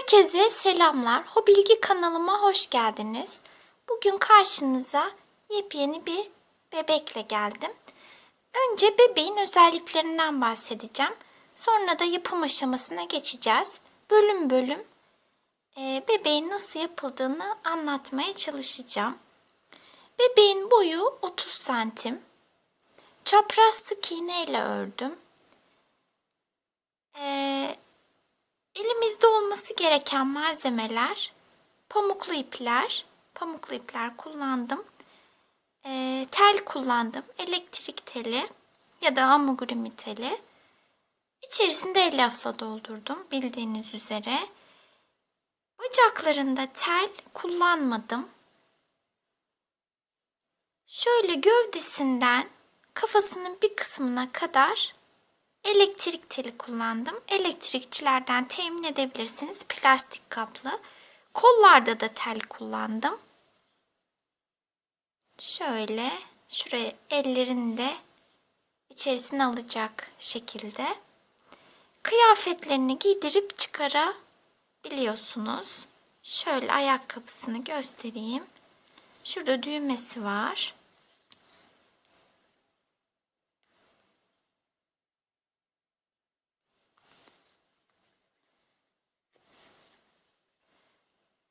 Herkese selamlar. Hobilgi kanalıma hoş geldiniz. Bugün karşınıza yepyeni bir bebekle geldim. Önce bebeğin özelliklerinden bahsedeceğim. Sonra da yapım aşamasına geçeceğiz. Bölüm bölüm bebeğin nasıl yapıldığını anlatmaya çalışacağım. Bebeğin boyu 30 santim. Çapraz sık iğne ile ördüm. Elimizde olması gereken malzemeler pamuklu ipler kullandım. Tel kullandım. Elektrik teli ya da amigurumi teli. İçerisinde elyafla doldurdum bildiğiniz üzere. Bacaklarında tel kullanmadım. Şöyle gövdesinden kafasının bir kısmına kadar elektrik teli kullandım. Elektrikçilerden temin edebilirsiniz. Plastik kaplı. Kollarda da tel kullandım. Şöyle şuraya ellerini de içerisine alacak şekilde. Kıyafetlerini giydirip çıkarabiliyorsunuz. Şöyle ayakkabısını göstereyim. Şurada düğmesi var.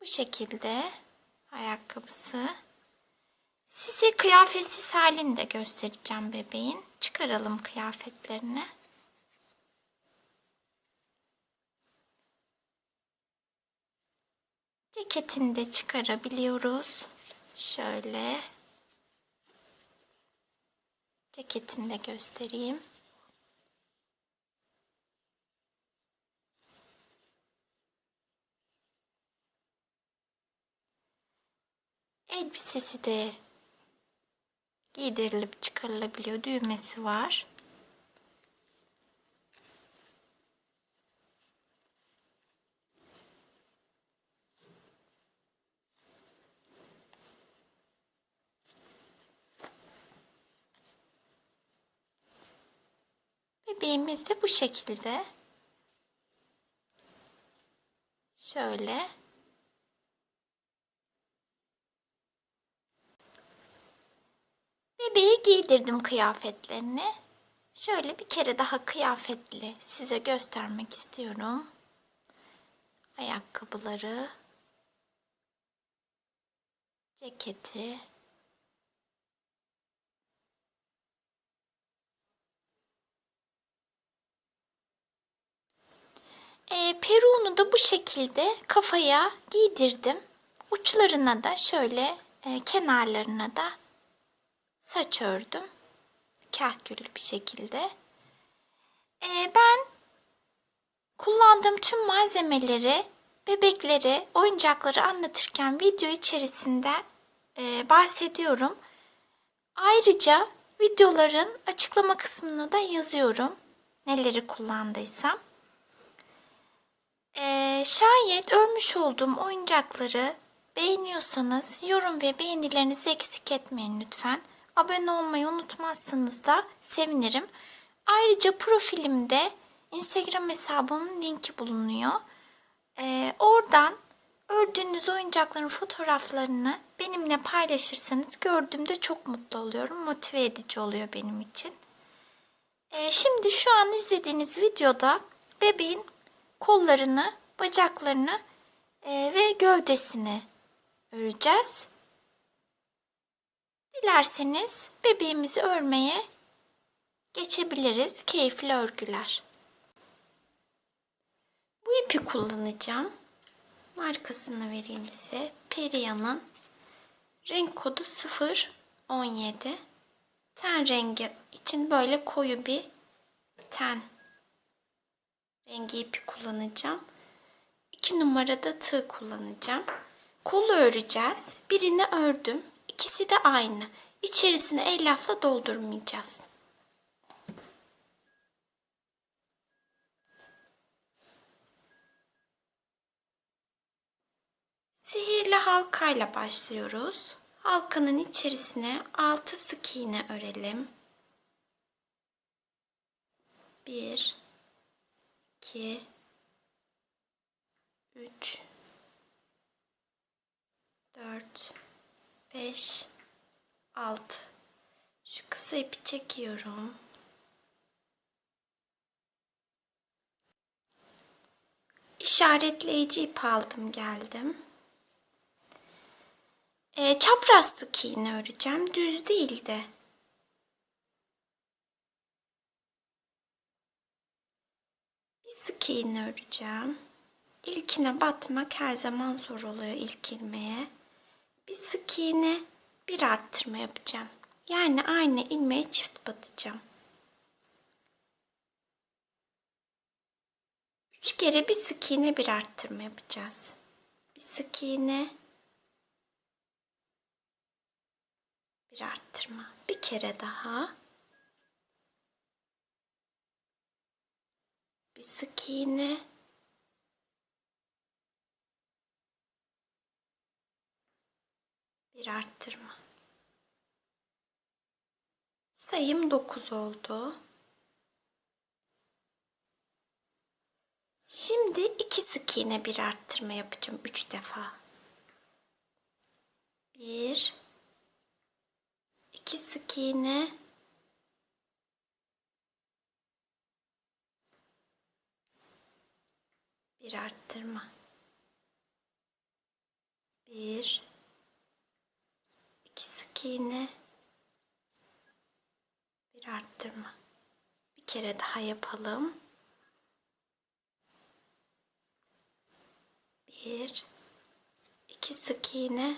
Bu şekilde ayakkabısı. Size kıyafetsiz halini de göstereceğim bebeğin. Çıkaralım kıyafetlerini. Ceketini de çıkarabiliyoruz. Şöyle. Ceketini de göstereyim. Elbisesi de giydirilip çıkarılabiliyor. Düğmesi var. Bebeğimiz de bu şekilde. Şöyle. Bebeği giydirdim kıyafetlerini. Şöyle bir kere daha kıyafetli size göstermek istiyorum. Ayakkabıları, ceketi. Peruğunu da bu şekilde kafaya giydirdim. Uçlarına da şöyle kenarlarına da saç ördüm. Kahküllü bir şekilde. Ben kullandığım tüm malzemeleri, bebekleri, oyuncakları anlatırken video içerisinde bahsediyorum. Ayrıca videoların açıklama kısmına da yazıyorum neleri kullandıysam. Şayet örmüş olduğum oyuncakları beğeniyorsanız yorum ve beğenilerinizi eksik etmeyin lütfen. Abone olmayı unutmazsanız da sevinirim. Ayrıca profilimde Instagram hesabımın linki bulunuyor. Oradan ördüğünüz oyuncakların fotoğraflarını benimle paylaşırsanız gördüğümde çok mutlu oluyorum. Motive edici oluyor benim için. Şimdi şu an izlediğiniz videoda bebeğin kollarını, bacaklarını ve gövdesini öreceğiz. Dilerseniz bebeğimizi örmeye geçebiliriz. Keyifli örgüler. Bu ipi kullanacağım. Markasını vereyim size. Peria'nın renk kodu 017. Ten rengi için böyle koyu bir ten rengi ipi kullanacağım. 2 numarada tığ kullanacağım. Kolu öreceğiz. Birini ördüm. İkisi de aynı. İçerisine elyafla doldurmayacağız. Sihirli halkayla başlıyoruz. Halkanın içerisine 6 sık iğne örelim. 1 2 3, 4, 5, 6. Şu kısa ipi çekiyorum. İşaretleyici ip aldım, geldim. Çapraz sık iğne öreceğim. Düz değil de. Bir sık iğne öreceğim. İlkine batmak her zaman zor oluyor, ilk ilmeğe. Bir sık iğne, bir arttırma yapacağım. Yani aynı ilmeğe çift batacağım. 3 kere bir sık iğne, bir arttırma yapacağız. Bir sık iğne, bir arttırma. Bir kere daha. Bir sık iğne, bir arttırma. Sayım 9 oldu. Şimdi 2 sık iğne, bir arttırma yapacağım 3 defa. 1, 2 sık iğne, bir arttırma. 1, 2 sık iğne, bir arttırma. Bir kere daha yapalım. 1, 2 sık iğne,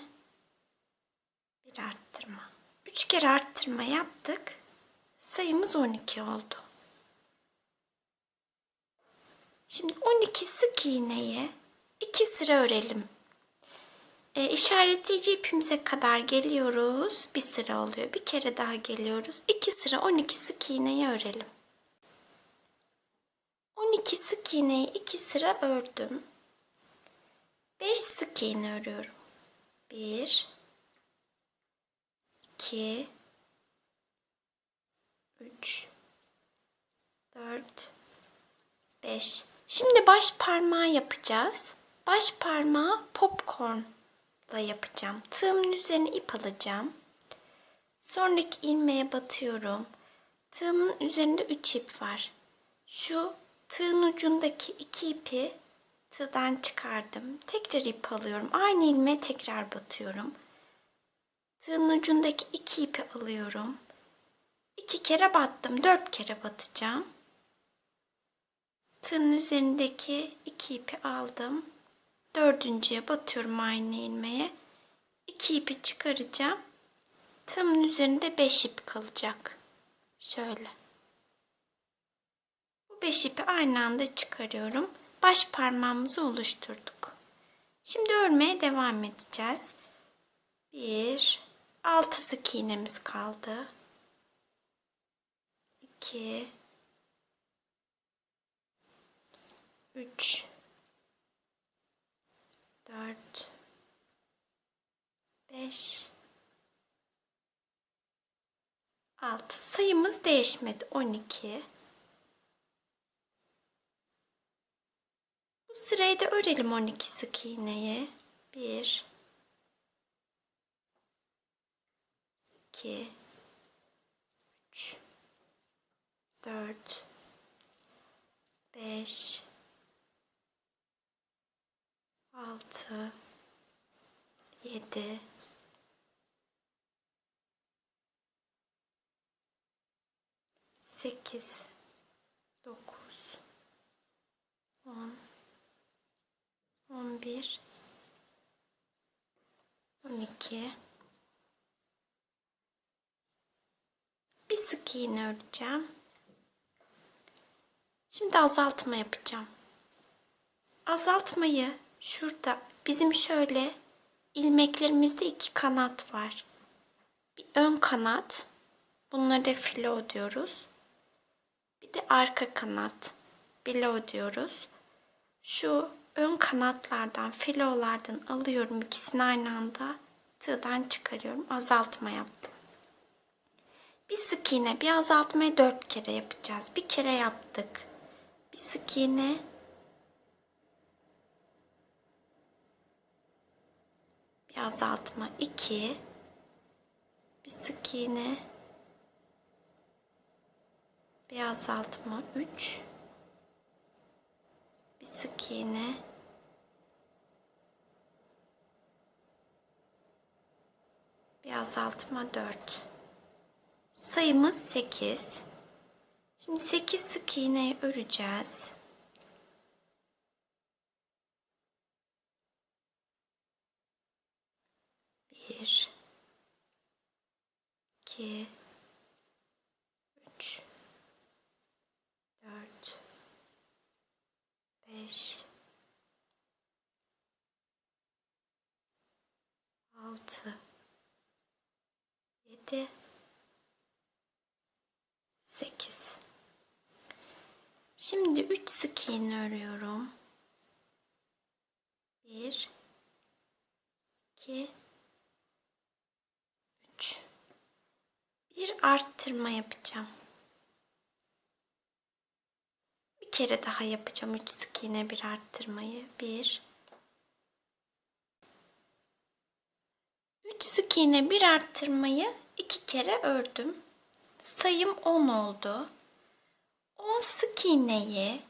bir arttırma. 3 kere arttırma yaptık. Sayımız 12 oldu. Şimdi 12 sık iğneye 2 sıra örelim. İşaretleyici ipimize kadar geliyoruz. Bir sıra oluyor. Bir kere daha geliyoruz. 2 sıra 12 sık iğneyi örelim. 12 sık iğneyi 2 sıra ördüm. 5 sık iğne örüyorum. 1, 2, 3, 4, 5. Şimdi baş parmağı yapacağız. Baş parmağı popcorn'la yapacağım. Tığımın üzerine ip alacağım. Sonraki ilmeğe batıyorum. Tığımın üzerinde 3 ip var. Şu tığın ucundaki 2 ipi tığdan çıkardım. Tekrar ip alıyorum. Aynı ilmeğe tekrar batıyorum. Tığın ucundaki 2 ipi alıyorum. 2 kere battım. 4 kere batacağım. Tığın üzerindeki 2 ipi aldım. 4.'ye batıyorum aynı ilmeğe. 2 ipi çıkaracağım. Tığımın üzerinde 5 ip kalacak. Şöyle. Bu 5 ipi aynı anda çıkarıyorum. Baş parmağımızı oluşturduk. Şimdi örmeye devam edeceğiz. 1, 6 sık iğnemiz kaldı. 2, 3, 4, 5, 6. Sayımız değişmedi. 12. Bu sırayı da örelim 12 sık iğneyi. 1, 2, 3, 4, 5, 6, 7, 8, 9, 10, 11, 12. Bir sık iğne öreceğim. Şimdi azaltma yapacağım. Azaltmayı şurada, bizim şöyle ilmeklerimizde 2 kanat var. Bir ön kanat, bunlara da filo diyoruz. Bir de arka kanat, bilo diyoruz. Şu ön kanatlardan, filolardan alıyorum, ikisini aynı anda tığdan çıkarıyorum. Azaltma yaptım. Bir sık iğne, bir azaltmayı 4 kere yapacağız. Bir kere yaptık. Bir sık iğne, bir azaltma 2, bir sık iğne, bir azaltma 3, bir sık iğne, bir azaltma 4. Sayımız 8. Şimdi 8 sık iğneyi öreceğiz. 1, 2, 3, 4, 5, 6, 7, 8. Şimdi 3 sık iğne örüyorum. 1, 2, 3. Bir arttırma yapacağım. Bir kere daha yapacağım 3 sık iğne bir arttırmayı. 1, 3 sık iğne bir arttırmayı 2 kere ördüm. Sayım 10 oldu. 10 sık iğneyi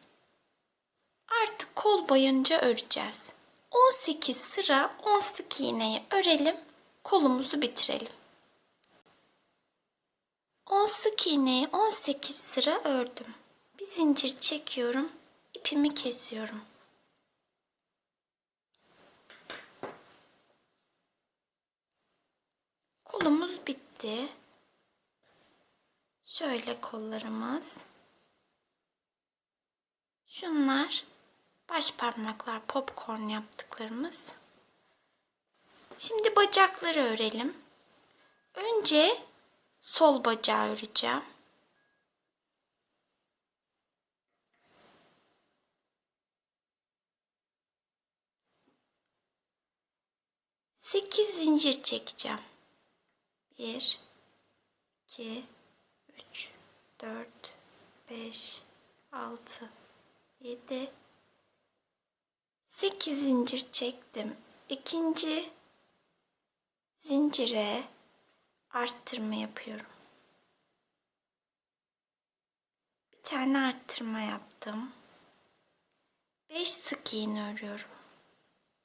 artık kol boyunca öreceğiz. 18 sıra 10 sık iğneyi örelim, kolumuzu bitirelim. 10 sık iğneyi 18 sıra ördüm. Bir zincir çekiyorum, ipimi kesiyorum. Kolumuz bitti. Şöyle kollarımız. Şunlar baş parmaklar, popcorn yaptıklarımız. Şimdi bacakları örelim. Önce sol bacağı öreceğim. 8 zincir çekeceğim. 1, 2, 3, 4, 5, 6, 7, 8 zincir çektim. İkinci zincire arttırma yapıyorum. Bir tane arttırma yaptım. 5 sık iğne örüyorum.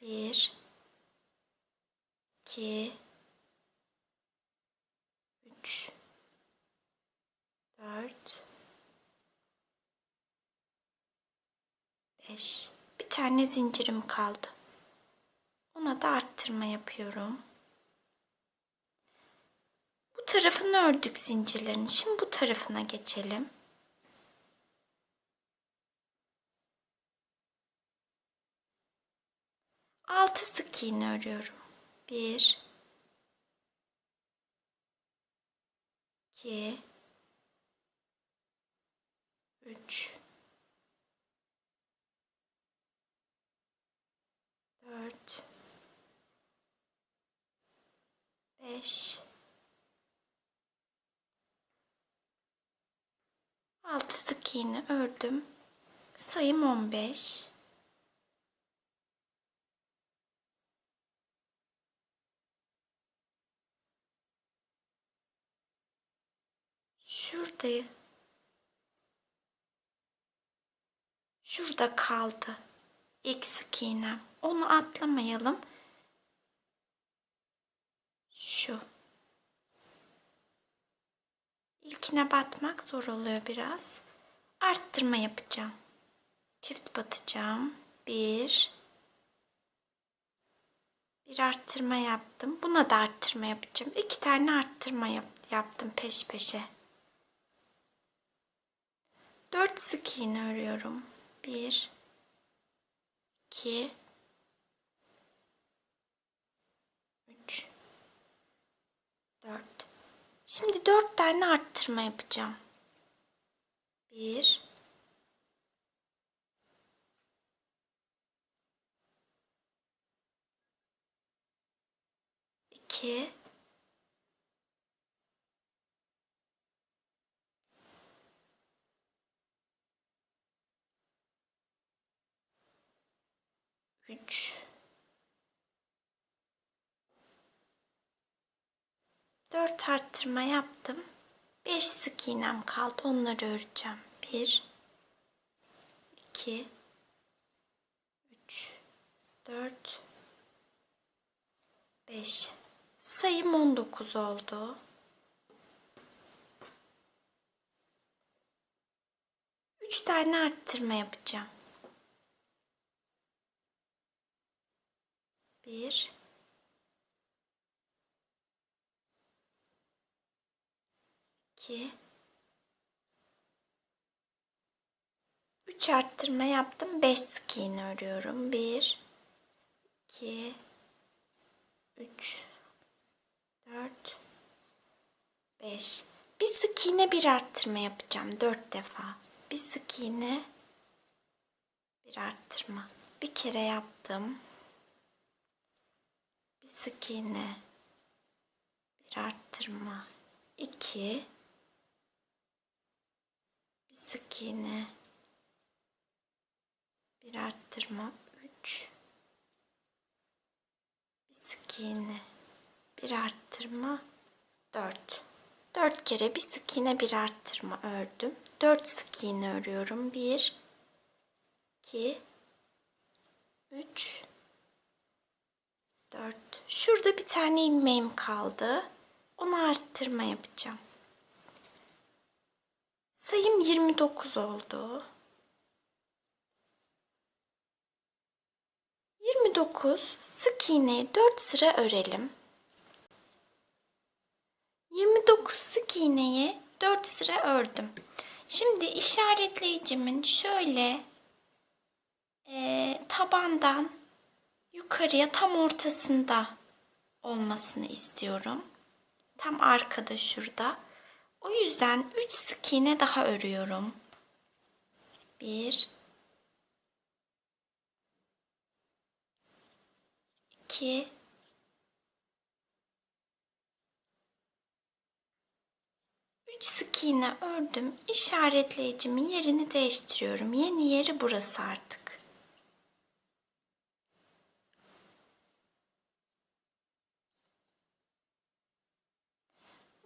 1, 2, 3, 4, 5. Bir tane zincirim kaldı. Ona da arttırma yapıyorum. Bu tarafını ördük zincirlerin. Şimdi bu tarafına geçelim. Altı sık iğne örüyorum. 1, 2, 3, 4, 5, 6 sık iğne ördüm. Sayım 15. Şurada kaldı ilk sık iğnem. Onu atlamayalım. Şu. İlkine batmak zor oluyor biraz. Arttırma yapacağım. Çift batacağım. Bir arttırma yaptım. Buna da arttırma yapacağım. 2 tane arttırma yaptım peş peşe. 4 sık iğne örüyorum. 1, 2, 3, 4. Şimdi 4 tane arttırma yapacağım. 1, 2, 3, 4 arttırma yaptım. 5 sık iğnem kaldı. Onları öreceğim. 1 2 3 4 5. Sayım 19 oldu. 3 tane arttırma yapacağım. 1 2 3 arttırma yaptım. 5 sık iğne örüyorum. 1 2 3 4 5. Bir sık iğne bir arttırma yapacağım 4 defa. Bir sık iğne bir arttırma. Bir kere yaptım. Bir sık iğne bir arttırma. 2 bir sık iğne bir arttırma. 3 bir sık iğne bir arttırma. 4. 4 kere bir sık iğne bir arttırma ördüm. 4 sık iğne örüyorum. 1 2 3 4. Şurada bir tane ilmeğim kaldı. Onu arttırma yapacağım. Sayım 29 oldu. 29 sık iğneyi 4 sıra örelim. 29 sık iğneyi 4 sıra ördüm. Şimdi işaretleyicimin şöyle tabandan yukarıya tam ortasında olmasını istiyorum. Tam arkada şurada. O yüzden 3 sık iğne daha örüyorum. 1 2 3 sık iğne ördüm. İşaretleyicimin yerini değiştiriyorum. Yeni yeri burası artık.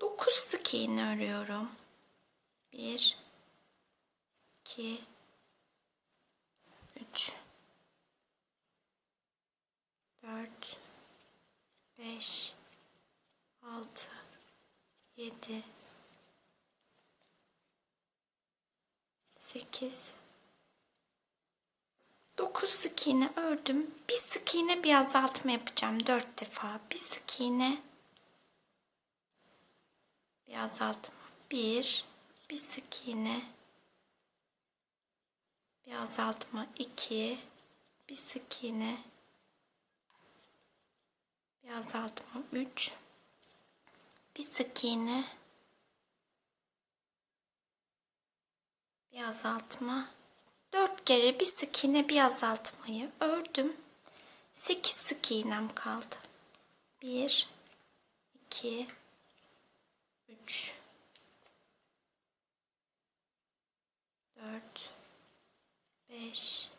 9 sık iğne örüyorum. 1 2 3 4 5 6 7 8 9 sık iğne ördüm. Bir sık iğne bir azaltma yapacağım 4 defa. Bir sık iğne bir azaltma. Bir sık iğne bir azaltma. 2 bir sık iğne bir azaltma. 3 bir sık iğne bir azaltma. 4 kere bir sık iğne bir azaltmayı ördüm. 8 sık iğnem kaldı. 1 2 3 4 5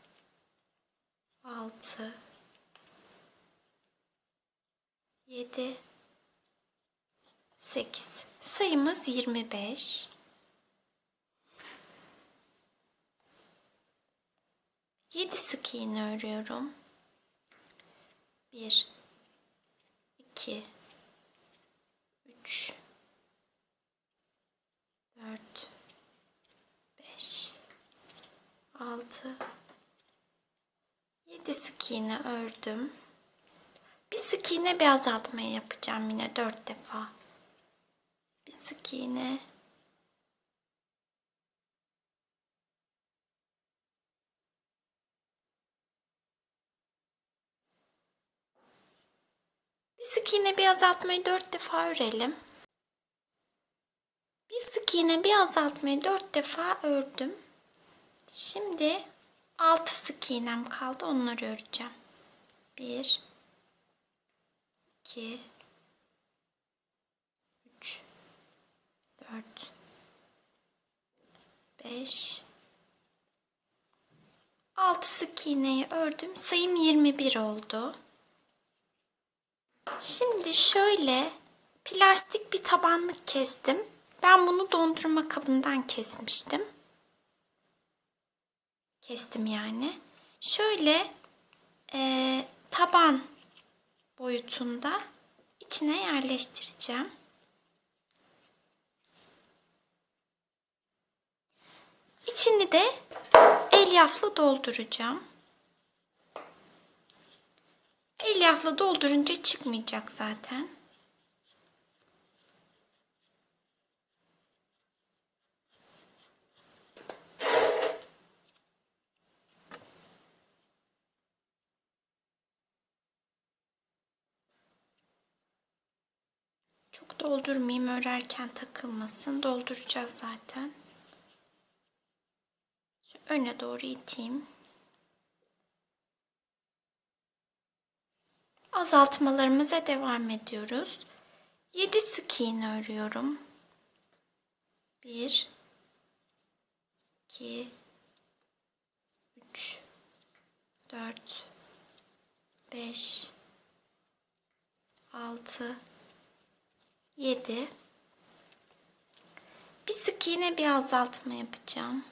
6 7 8. Sayımız 25. 7 sık iğne örüyorum. 1 2 3 4 5 6 7 sık iğne ördüm. Bir sık iğne bir azaltmaya yapacağım yine 4 defa. Bir sık iğne bir sık iğne bir azaltmayı 4 defa örelim. Bir sık iğne bir azaltmayı 4 defa ördüm. Şimdi 6 sık iğnem kaldı. Onları öreceğim. 1 2 3 4 5 6 sık iğneyi ördüm. Sayım 21 oldu. Şimdi şöyle plastik bir tabanlık kestim. Ben bunu dondurma kabından kesmiştim. Kestim yani. Şöyle taban boyutunda içine yerleştireceğim. İçini de elyafla dolduracağım. Elyafla doldurunca çıkmayacak zaten. Çok doldurmayayım, örerken takılmasın. Dolduracağız zaten. Şu öne doğru iteyim. Azaltmalarımıza devam ediyoruz. 7 sık iğne örüyorum. 1 2 3 4 5 6 7. Bir sık iğne, bir azaltma yapacağım.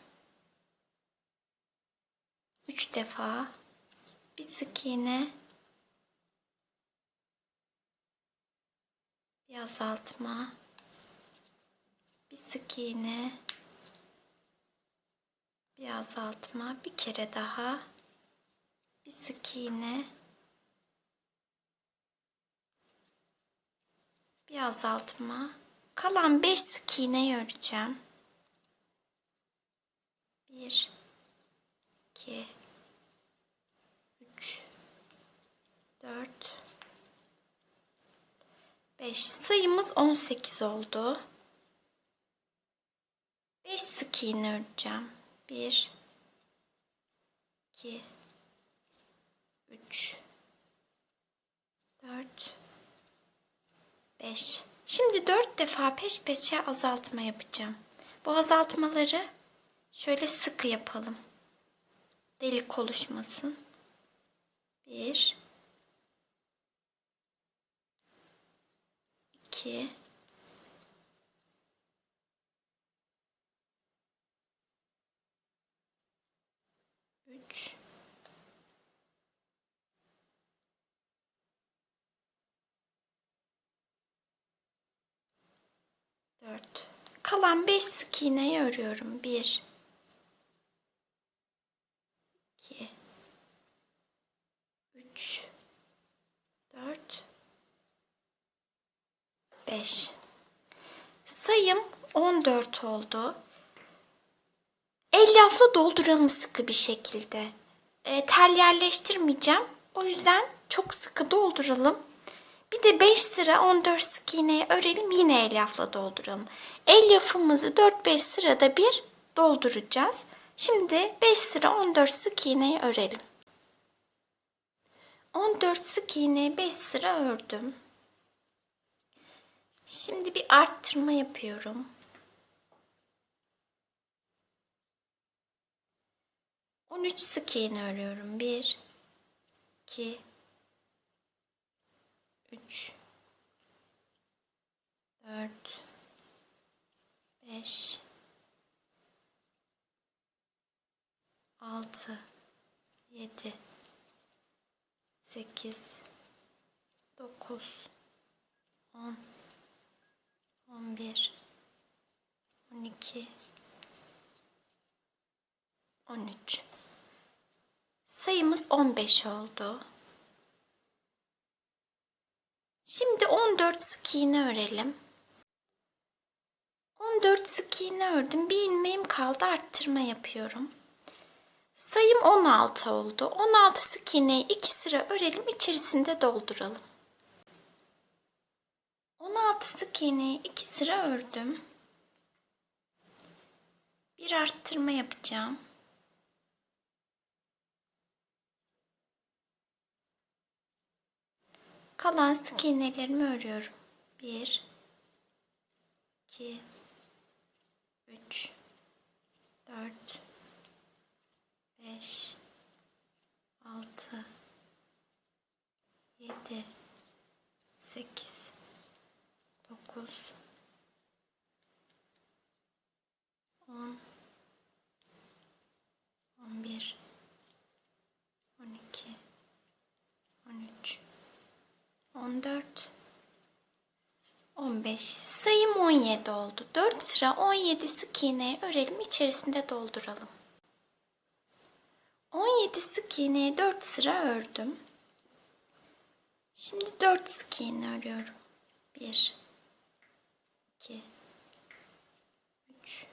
3 defa bir sık iğne, bir azaltma, bir sık iğne, bir azaltma, bir kere daha, bir sık iğne, bir azaltma. Kalan 5 sık iğneyi öreceğim. 1 2 3 4 5. Sayımız 18 oldu. 5 sık iğne öreceğim. 1 2 3 4 5. Şimdi 4 defa peş peşe azaltma yapacağım. Bu azaltmaları şöyle sıkı yapalım. Delik oluşmasın. 1 2 3 4. Kalan 5 sık iğneyi örüyorum. 1 2 3 4 5. Sayım 14 oldu. Elyafla dolduralım sıkı bir şekilde. Tel yerleştirmeyeceğim. O yüzden çok sıkı dolduralım. Bir de 5 sıra 14 sık iğneyi örelim. Yine elyafla dolduralım. Elyafımızı 4-5 sırada bir dolduracağız. Şimdi 5 sıra 14 sık iğneyi örelim. 14 sık iğneyi 5 sıra ördüm. Şimdi bir arttırma yapıyorum. 13 sık iğne örüyorum. 1 2 3 4 5 6 7 8 9 10 11 12 13. Sayımız 15 oldu. Şimdi 14 sık iğne örelim. 14 sık iğne ördüm. Bir ilmeğim kaldı, arttırma yapıyorum. Sayım 16 oldu. 16 sık iğneyi 2 sıra örelim, içerisinde dolduralım. 16 sık iğneyi 2 sıra ördüm. Bir arttırma yapacağım. Kalan sık iğnelerimi örüyorum. 1 2 3 4 5 6 7 8 14, 15. Sayım 17 oldu. 4 sıra 17 sık iğneyi örelim, içerisinde dolduralım. 17 sık iğneyi 4 sıra ördüm. Şimdi 4 sık iğne örüyorum. 1, 2, 3,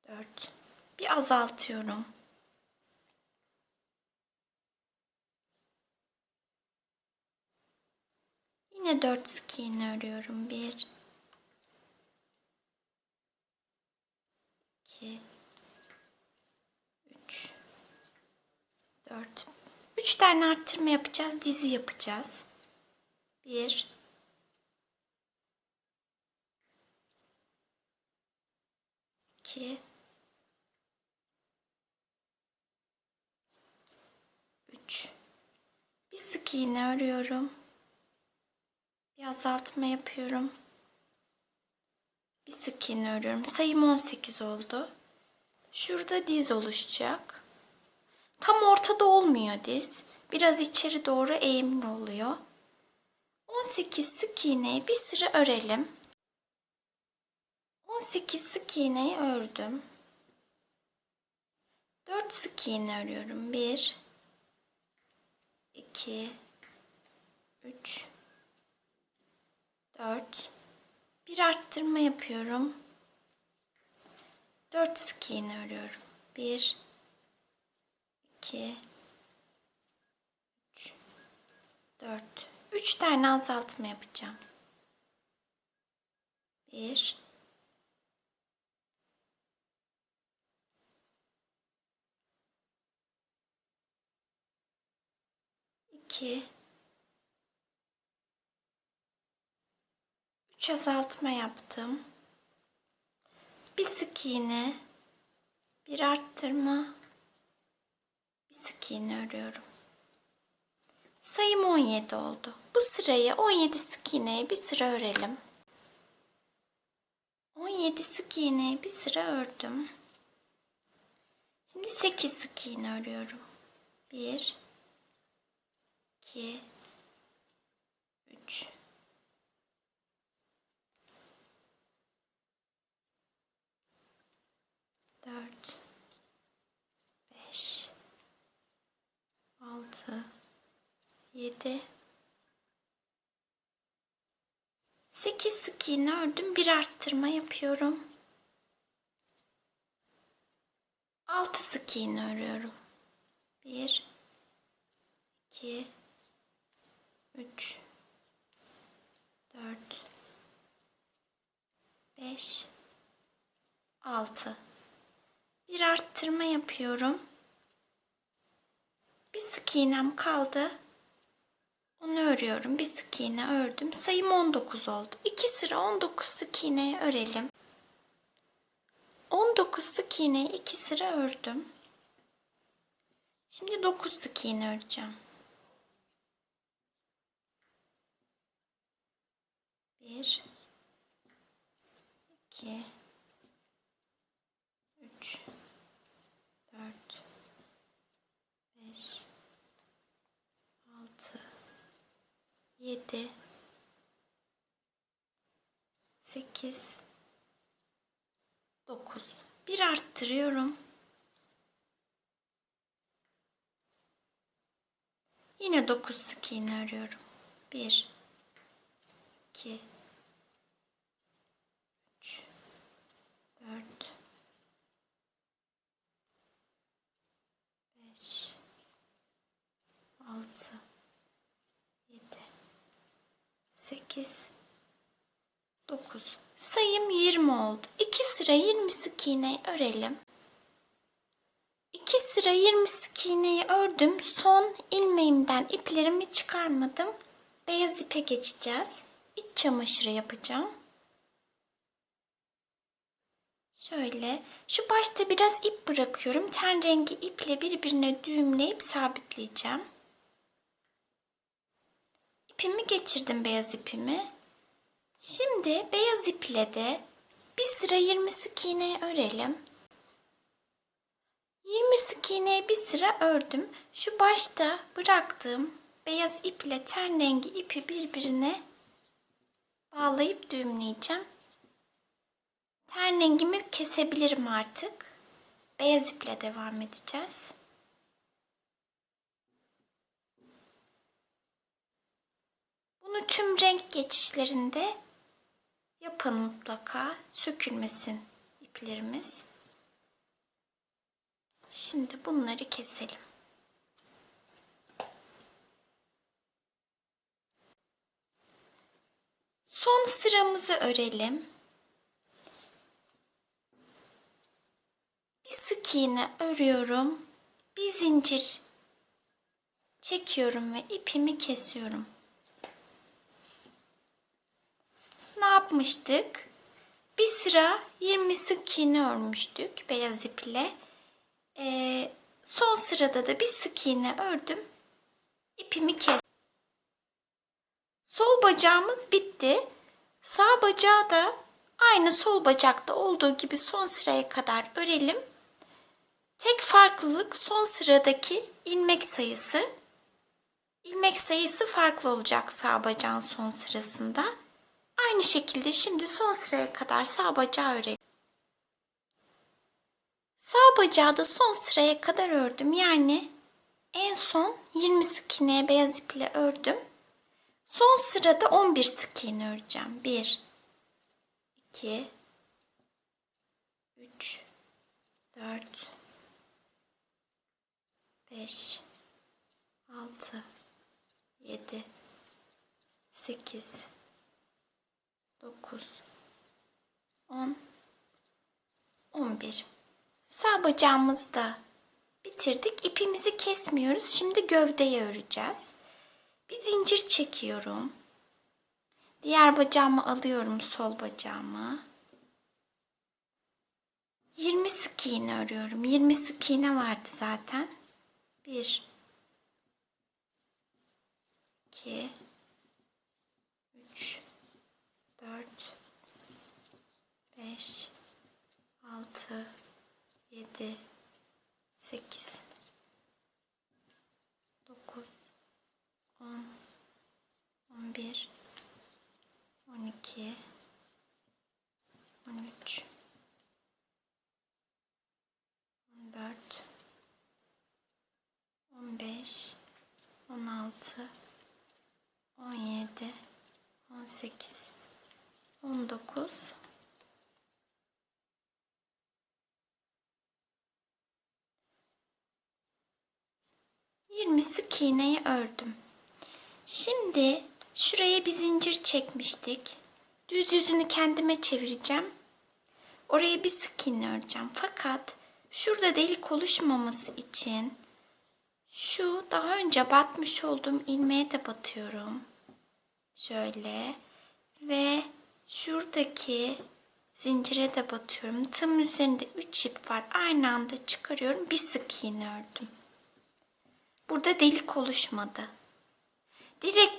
4. Bir azaltıyorum. Yine 4 sık iğne örüyorum. 1, 2, 3, 4. 3 tane arttırma yapacağız. Dizi yapacağız. 1, 2, 3. Bir sık iğne örüyorum. Bir azaltma yapıyorum. Bir sık iğne örüyorum. Sayım 18 oldu. Şurada diz oluşacak. Tam ortada olmuyor diz. Biraz içeri doğru eğimli oluyor. 18 sık iğneyi bir sıra örelim. 18 sık iğneyi ördüm. 4 sık iğne örüyorum. 1, 2, 3, 4. Bir arttırma yapıyorum. 4 sık iğne örüyorum. 1, 2, 3, 4. 3 tane azaltma yapacağım. 1, 2, 3 azaltma yaptım. Bir sık iğne, bir arttırma, bir sık iğne örüyorum. Sayım 17 oldu. Bu sırayı 17 sık iğneye bir sıra örelim. 17 sık iğneyi bir sıra ördüm. Şimdi 8 sık iğne örüyorum. 1, 2, 3, 4, 5, 6, 7, 8 sık iğne ördüm. Bir arttırma yapıyorum. 6 sık iğne örüyorum. 1, 2, 3, 4, 5, 6. Bir arttırma yapıyorum. Bir sık iğnem kaldı. Onu örüyorum. Bir sık iğne ördüm. Sayım 19 oldu. 2 sıra 19 sık iğneyi örelim. 19 sık iğneyi 2 sıra ördüm. Şimdi 9 sık iğne öreceğim. 1, 2, 3, 4, 5, 6, 7, 8, 9. Bir arttırıyorum. Yine 9 sık iğne örüyorum. 1, 2, 3, 4, 5, 6, 7, 8, 9. Sayım 20 oldu. 2 sıra 20 sık iğneyi örelim. 2 sıra 20 sık iğneyi ördüm. Son ilmeğimden iplerimi çıkarmadım. Beyaz ipe geçeceğiz. İç çamaşırı yapacağım. Şöyle. Şu başta biraz ip bırakıyorum. Ten rengi iple birbirine düğümleyip sabitleyeceğim. İpimi geçirdim, beyaz ipimi. Şimdi beyaz iple de bir sıra 20 sık iğneyi örelim. 20 sık iğneyi bir sıra ördüm. Şu başta bıraktığım beyaz ip ile ten rengi ipi birbirine bağlayıp düğümleyeceğim. Ten rengimi kesebilirim artık. Beyaz iple devam edeceğiz. Bunu tüm renk geçişlerinde yapın mutlaka. Sökülmesin iplerimiz. Şimdi bunları keselim. Son sıramızı örelim. Bir sık iğne örüyorum. Bir zincir çekiyorum ve ipimi kesiyorum. Ne yapmıştık? Bir sıra 20 sık iğne örmüştük beyaz ip ile. Son sırada da bir sık iğne ördüm. İpimi kestim. Sol bacağımız bitti. Sağ bacağı da aynı sol bacakta olduğu gibi son sıraya kadar örelim. Tek farklılık son sıradaki ilmek sayısı. İlmek sayısı farklı olacak sağ bacağın son sırasında. Aynı şekilde şimdi son sıraya kadar sağ bacağı örelim. Sağ bacağı da son sıraya kadar ördüm. Yani en son 20 sık iğneye beyaz iple ördüm. Son sırada 11 sık iğne öreceğim. 1, 2, 3, 4, 5, 6, 7, 8, 9, 10, 11. Sağ bacağımızı da bitirdik. İpimizi kesmiyoruz. Şimdi gövdeyi öreceğiz. Bir zincir çekiyorum. Diğer bacağımı alıyorum, sol bacağımı. 20 sık iğne örüyorum. 20 sık iğne vardı zaten. 1, 2, 3, 4, 5, 6, 7, 8, 9, 10, 11, 12, 13, 14, 15, 16, 17, 18, 19, 20 sık iğneyi ördüm. Şimdi şuraya bir zincir çekmiştik. Düz yüzünü kendime çevireceğim. Oraya bir sık iğne öreceğim. Fakat şurada delik oluşmaması için şu daha önce batmış olduğum ilmeğe de batıyorum. Şöyle ve şuradaki zincire de batıyorum. Tığımın üzerinde 3 ip var. Aynı anda çıkarıyorum. Bir sık iğne ördüm. Burada delik oluşmadı. Direkt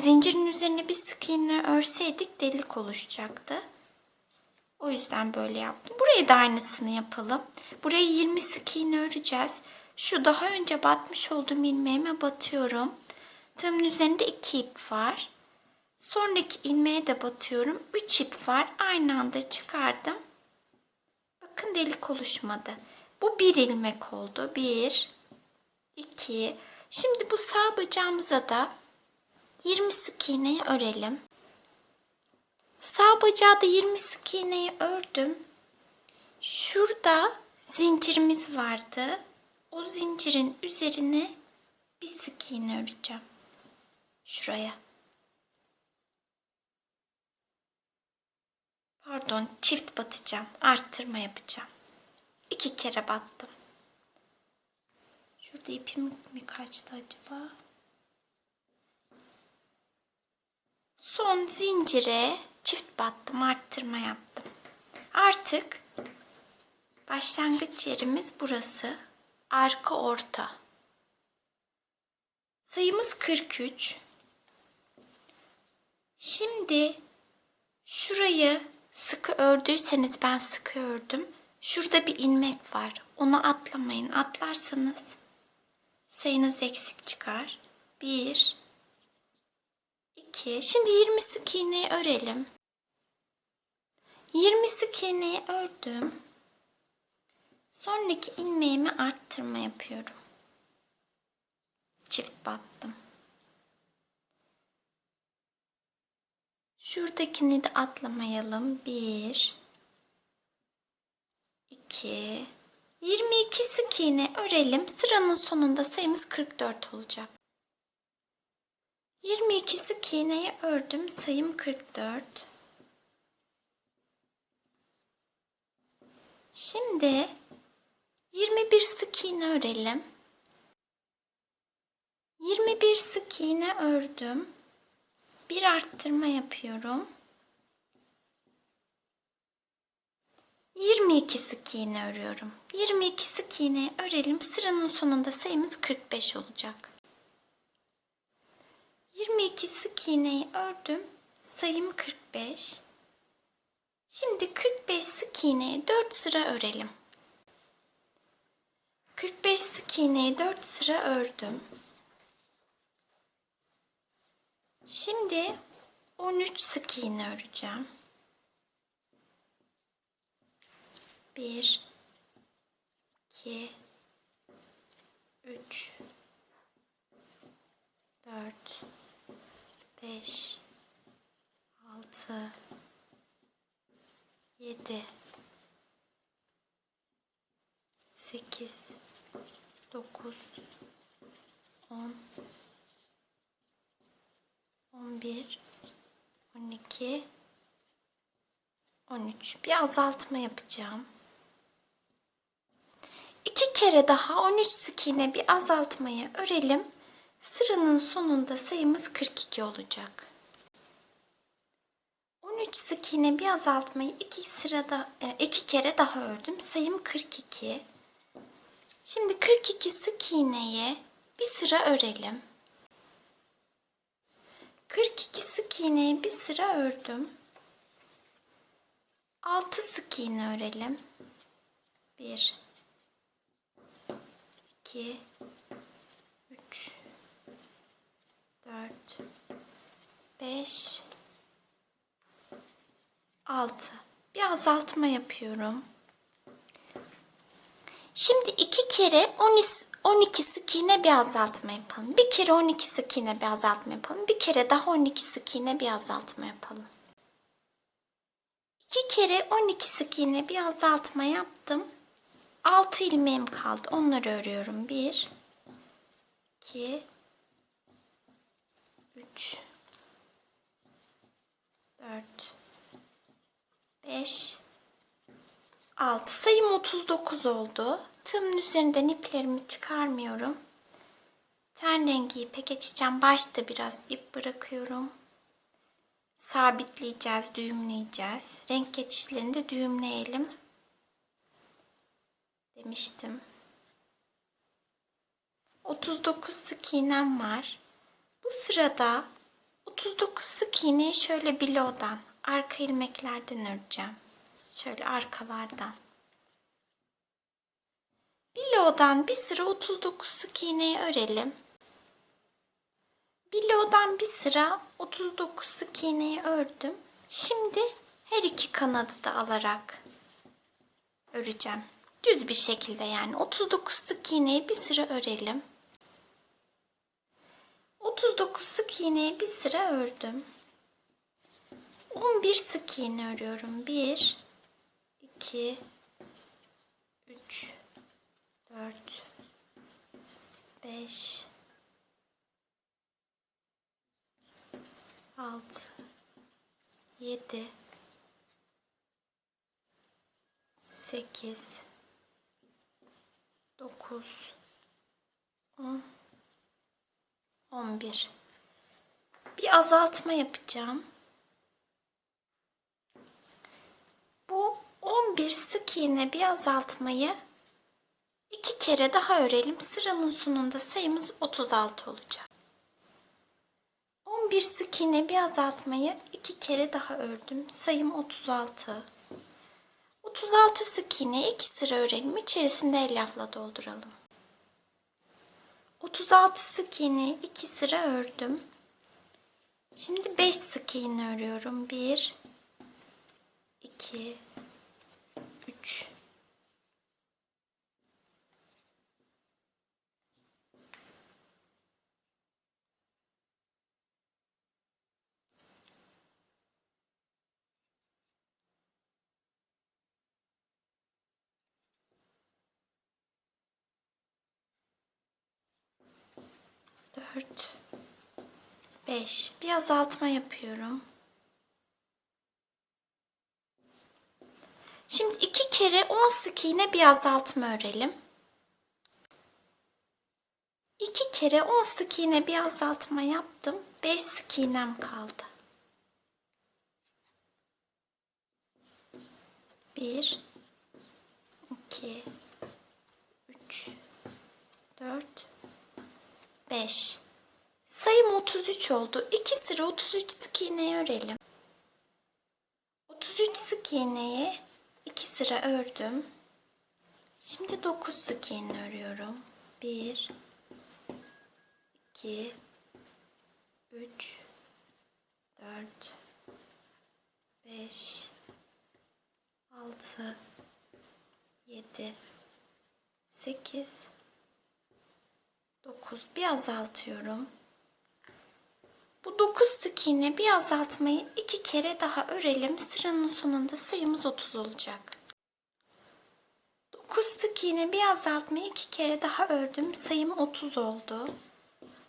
zincirin üzerine bir sık iğne örseydik delik oluşacaktı. O yüzden böyle yaptım. Buraya da aynısını yapalım. Buraya 20 sık iğne öreceğiz. Şu daha önce batmış olduğum ilmeğime batıyorum. Tığımın üzerinde 2 ip var. Sonraki ilmeğe de batıyorum. 3 ip var. Aynı anda çıkardım. Bakın delik oluşmadı. Bu bir ilmek oldu. 1, 2. Şimdi bu sağ bacağımıza da 20 sık iğneyi örelim. Sağ bacağı da 20 sık iğneyi ördüm. Şurada zincirimiz vardı. O zincirin üzerine bir sık iğne öreceğim. Şuraya. Pardon, çift batacağım. Arttırma yapacağım. 2 kere battım. Şurada ipim mi kaçtı acaba? Son zincire çift battım, arttırma yaptım. Artık başlangıç yerimiz burası. Arka orta. Sayımız 43. Şimdi şurayı sıkı ördüyseniz, ben sıkı ördüm. Şurada bir ilmek var. Onu atlamayın. Atlarsanız sayınız eksik çıkar. 1, 2. Şimdi 20 sık iğneyi örelim. 20 sık iğneyi ördüm. Sonraki ilmeğimi arttırma yapıyorum. Çift battım. Şuradakini de atlamayalım. 1, 2, 22 sık iğne örelim. Sıranın sonunda sayımız 44 olacak. 22 sık iğneyi ördüm. Sayım 44. Şimdi 21 sık iğne örelim. 21 sık iğne ördüm. Bir arttırma yapıyorum. 22 sık iğne örüyorum. 22 sık iğne örelim. Sıranın sonunda sayımız 45 olacak. 22 sık iğneyi ördüm. Sayım 45. Şimdi 45 sık iğneyi 4 sıra örelim. 45 sık iğneyi 4 sıra ördüm. Şimdi 13 sık iğne öreceğim. 1, 2, 3, 4, 5, 6, 7, 8, 9, 10, 11, 12, 13. Bir azaltma yapacağım. 2 kere daha 13 sık iğne bir azaltmayı örelim. Sıranın sonunda sayımız 42 olacak. 13 sık iğne bir azaltmayı 2 kere daha ördüm. Sayım 42. Şimdi 42 sık iğneye bir sıra örelim. 42 sık iğneye bir sıra ördüm. 6 sık iğne örelim. 1, 2, 3, 4, 5, 6. Bir azaltma yapıyorum. Şimdi 2 kere 12 sık iğne bir azaltma yapalım. Bir kere 12 sık iğne bir azaltma yapalım. Bir kere daha 12 sık iğne bir azaltma yapalım. 2 kere 12 sık iğne bir azaltma yaptım. 6 ilmeğim kaldı. Onları örüyorum. 1, 2, 3, 4, 5, 6. Sayım 39 oldu. Tığımın üzerinden iplerimi çıkarmıyorum. Ten rengi ipe geçeceğim. Başta biraz ip bırakıyorum. Sabitleyeceğiz, düğümleyeceğiz. Renk geçişlerini de düğümleyelim demiştim. 39 sık iğnem var. Bu sırada 39 sık iğneyi şöyle bilow'dan, arka ilmeklerden öreceğim. Şöyle arkalardan. Bilow'dan bir sıra 39 sık iğneyi örelim. Bilow'dan bir sıra 39 sık iğneyi ördüm. Şimdi her iki kanadı da alarak öreceğim. Düz bir şekilde yani 39 sık iğneyi bir sıra örelim. 39 sık iğneyi bir sıra ördüm. 11 sık iğne örüyorum. 1, 2, 3, 4, 5, 6, 7, 8, 9, 10, 11. Bir azaltma yapacağım. Bu 11 sık iğne bir azaltmayı 2 kere daha örelim. Sıranın sonunda sayımız 36 olacak. 11 sık iğne bir azaltmayı 2 kere daha ördüm. Sayım 36. 36 sık iğne 2 sıra örelim. İçerisinde elyafla dolduralım. 36 sık iğneyi 2 sıra ördüm. Şimdi 5 sık iğne örüyorum. 1 2 3 4 5. Bir azaltma yapıyorum. Şimdi 2 kere 10 sık iğne bir azaltma örelim. 2 kere 10 sık iğne bir azaltma yaptım. 5 sık iğnem kaldı. 1 2 3 4 5. Sayım 33 oldu. 2 sıra 33 sık iğneyi örelim. 33 sık iğneyi 2 sıra ördüm. Şimdi 9 sık iğne örüyorum. 1 2 3 4 5 6 7 8 9. Bir azaltıyorum. Bu 9 sık iğne bir azaltmayı 2 kere daha örelim. Sıranın sonunda sayımız 30 olacak. 9 sık iğne bir azaltmayı 2 kere daha ördüm. Sayım 30 oldu.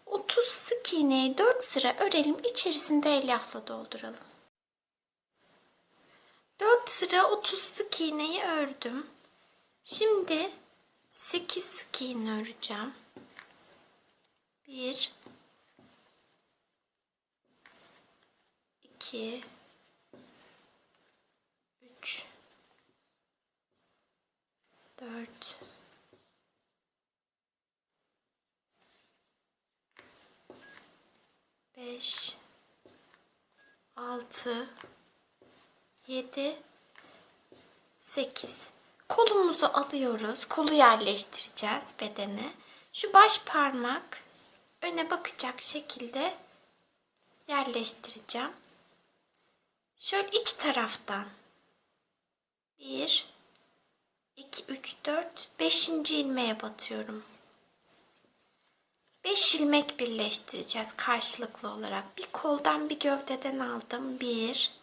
30 sık iğneyi 4 sıra örelim. İçerisinde elyafla dolduralım. 4 sıra 30 sık iğneyi ördüm. Şimdi 8 sık iğne öreceğim. 1 2 3 4 5 6 7 8. Kolumuzu alıyoruz. Kolu yerleştireceğiz bedene. Şu baş parmak öne bakacak şekilde yerleştireceğim. Şöyle iç taraftan 1 2 3 4 5. ilmeğe batıyorum. 5 ilmek birleştireceğiz karşılıklı olarak. Bir koldan bir gövdeden aldım. 1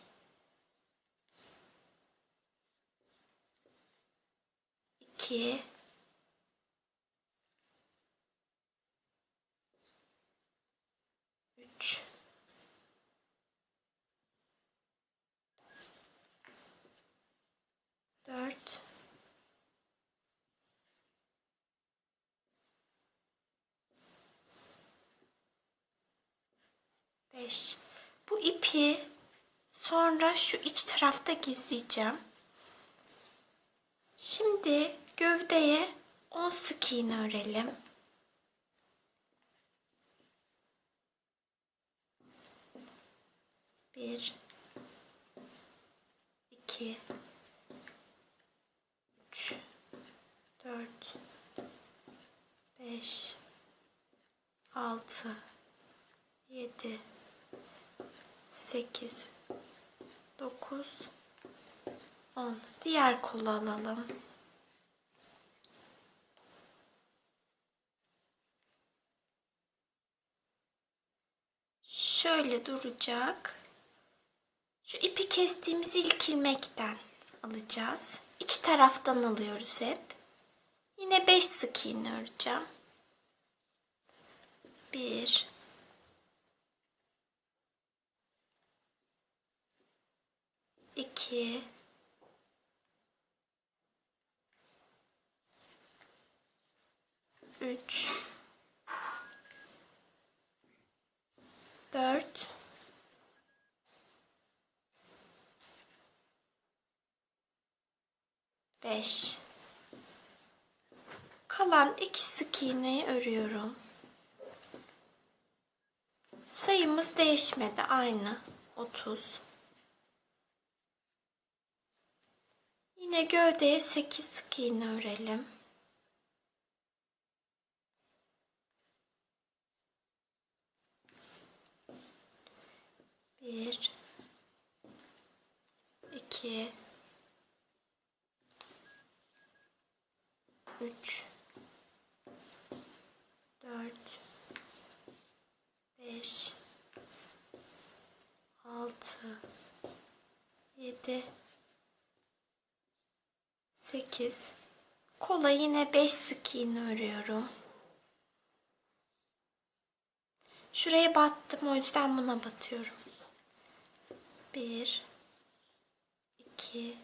2 3 4 5. Bu ipi sonra şu iç tarafta gizleyeceğim. Şimdi gövdeye 10 sık iğne örelim. Bir, iki, üç, dört, beş, altı, yedi, 8 9 10. Diğer kolu alalım. Şöyle duracak. Şu ipi kestiğimiz ilk ilmekten alacağız. İç taraftan alıyoruz hep. Yine 5 sık iğne öreceğim. 1 2 3 4 5. Kalan 2 sık iğneyi örüyorum. Sayımız değişmedi, aynı 30. Yine gövdeye 8 sık iğne örelim. 2 3 4 5 6 7 8. Kola yine 5 sık iğne örüyorum. Şuraya battım, o yüzden buna batıyorum. 1 2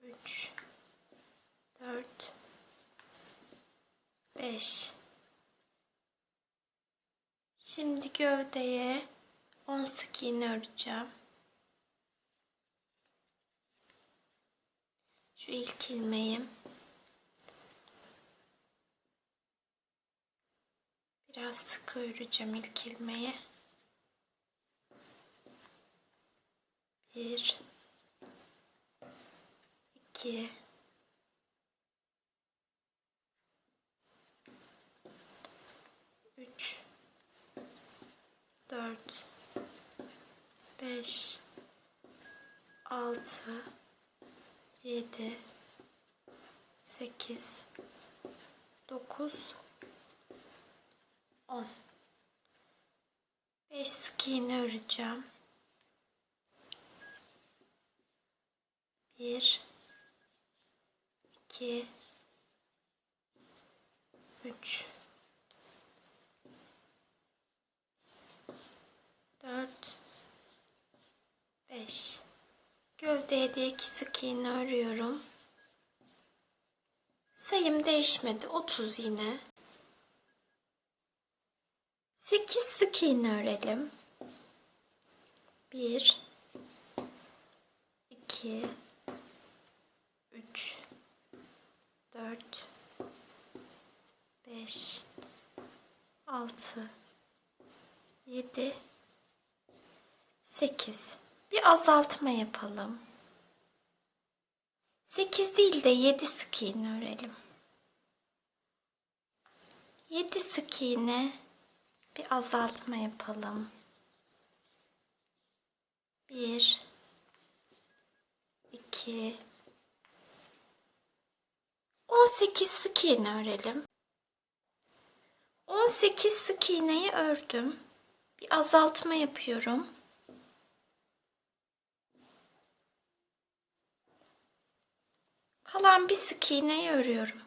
3 4 5. Şimdi gövdeye 10 sık iğne öreceğim. Şu ilk ilmeğim. Biraz sıkı öreceğim ilk ilmeği. 1 2 3 4 5 6 7 8 9 10. 5 sık iğne öreceğim. 1 2 3 4 5. Gövdeye de 2 sık iğne örüyorum. Sayım değişmedi. 30 yine. 8 sık iğne örelim. 1 2 3 4 5 6 7 8. Bir azaltma yapalım. 8 değil de 7 sık iğne örelim. 7 sık iğne, bir azaltma yapalım. 1 2 18 sık iğne örelim. 18 sık iğneyi ördüm. Bir azaltma yapıyorum. Kalan bir sık iğneyi örüyorum.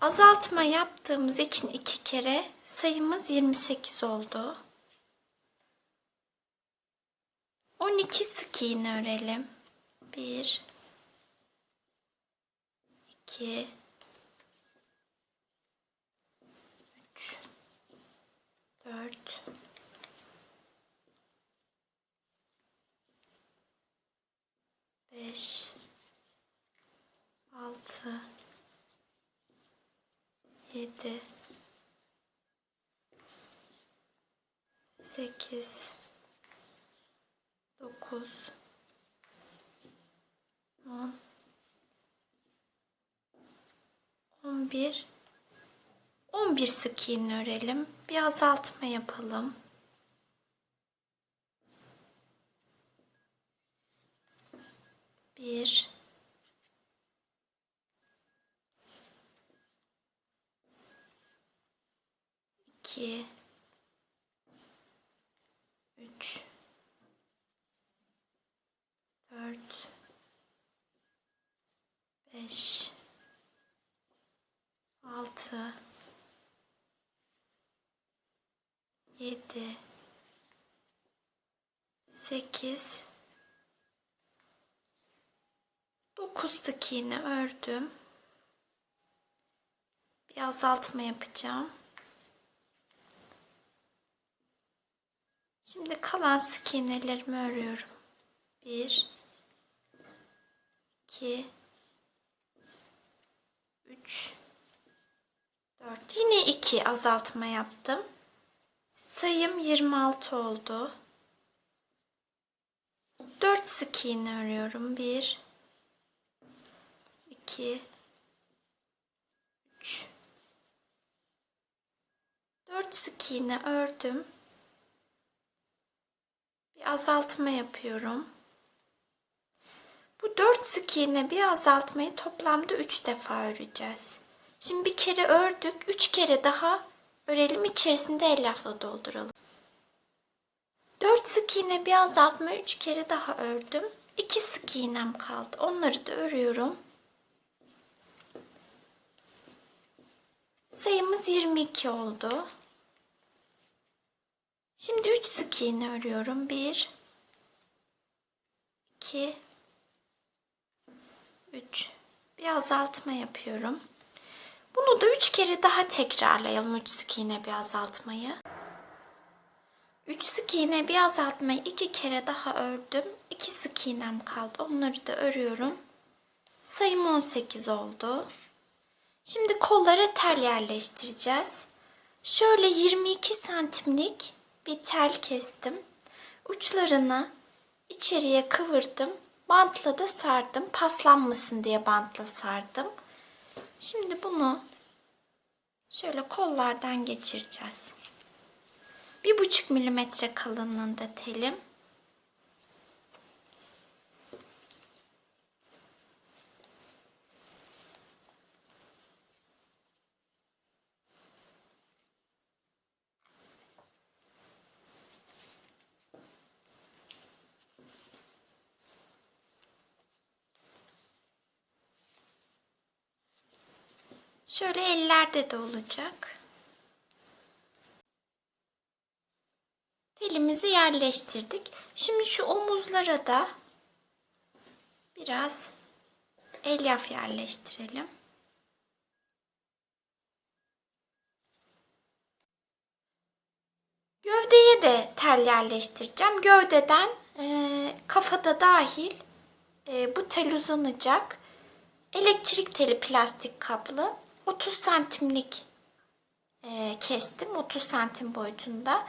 Azaltma yaptığımız için 2 kere sayımız 28 oldu. 12 sık iğne örelim. 1 2 3 4 5 6 7 8 9 10 11 11 sık iğne örelim. Bir azaltma yapalım. 1 2 3 4 5 6 7 8 9 sık iğne ördüm. Bir azaltma yapacağım. Şimdi kalan sık iğnelerimi örüyorum. 1 2 3 4. Yine 2 azaltma yaptım. Sayım 26 oldu. 4 sık iğne örüyorum. 1 2 3 4 sık iğne ördüm. Bir azaltma yapıyorum. Bu 4 sık iğne bir azaltmayı toplamda 3 defa öreceğiz. Şimdi bir kere ördük. 3 kere daha örelim. İçerisinde elyafla dolduralım. 4 sık iğne bir azaltma 3 kere daha ördüm. 2 sık iğnem kaldı. Onları da örüyorum. Sayımız 22 oldu. Şimdi 3 sık iğne örüyorum. 1 2 3 bir azaltma yapıyorum. Bunu da 3 kere daha tekrarlayalım. 3 sık iğne bir azaltmayı. 3 sık iğne bir azaltmayı 2 kere daha ördüm. 2 sık iğnem kaldı. Onları da örüyorum. Sayım 18 oldu. Şimdi kollara tel yerleştireceğiz. Şöyle 22 santimlik bir tel kestim. Uçlarını içeriye kıvırdım. Bantla da sardım. Paslanmasın diye bantla sardım. Şimdi bunu şöyle kollardan geçireceğiz. 1,5 milimetre kalınlığında telim. Şöyle ellerde de olacak. Telimizi yerleştirdik. Şimdi şu omuzlara da biraz elyaf yerleştirelim. Gövdeye de tel yerleştireceğim. Gövdeden kafada dahil bu tel uzanacak. Elektrik teli plastik kaplı. 30 santimlik kestim. 30 santim boyutunda.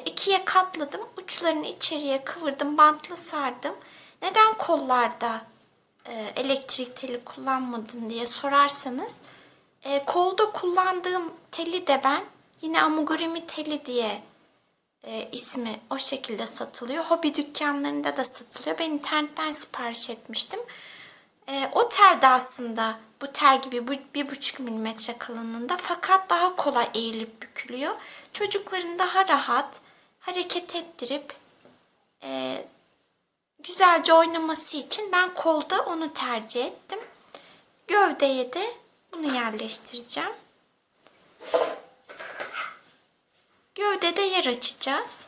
İkiye katladım. Uçlarını içeriye kıvırdım. Bantla sardım. Neden kollarda elektrik teli kullanmadın diye sorarsanız kolda kullandığım teli de ben yine Amigurumi teli diye ismi o şekilde satılıyor. Hobi dükkanlarında da satılıyor. Ben internetten sipariş etmiştim. O tel de aslında bu tel gibi 1,5 milimetre kalınlığında fakat daha kolay eğilip bükülüyor. Çocukların daha rahat hareket ettirip güzelce oynaması için ben kolda onu tercih ettim. Gövdeye de bunu yerleştireceğim. Gövdede yer açacağız.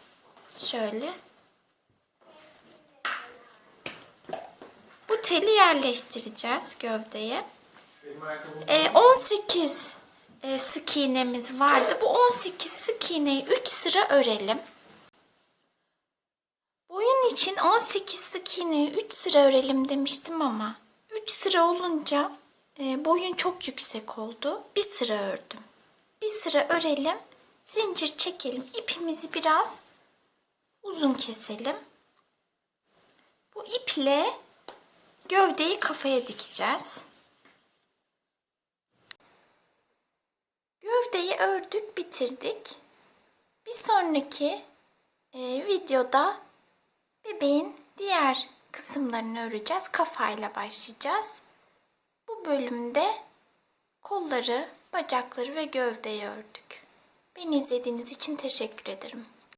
Şöyle. Bu teli yerleştireceğiz gövdeye. 18 sık iğnemiz vardı. Bu 18 sık iğneyi 3 sıra örelim. Boyun için 18 sık iğneyi 3 sıra örelim demiştim ama 3 sıra olunca boyun çok yüksek oldu. Bir sıra ördüm. Bir sıra örelim. Zincir çekelim. İpimizi biraz uzun keselim. Bu iple gövdeyi kafaya dikeceğiz. Gövdeyi ördük, bitirdik. Bir sonraki videoda bebeğin diğer kısımlarını öreceğiz. Kafayla başlayacağız. Bu bölümde kolları, bacakları ve gövdeyi ördük. Beni izlediğiniz için teşekkür ederim.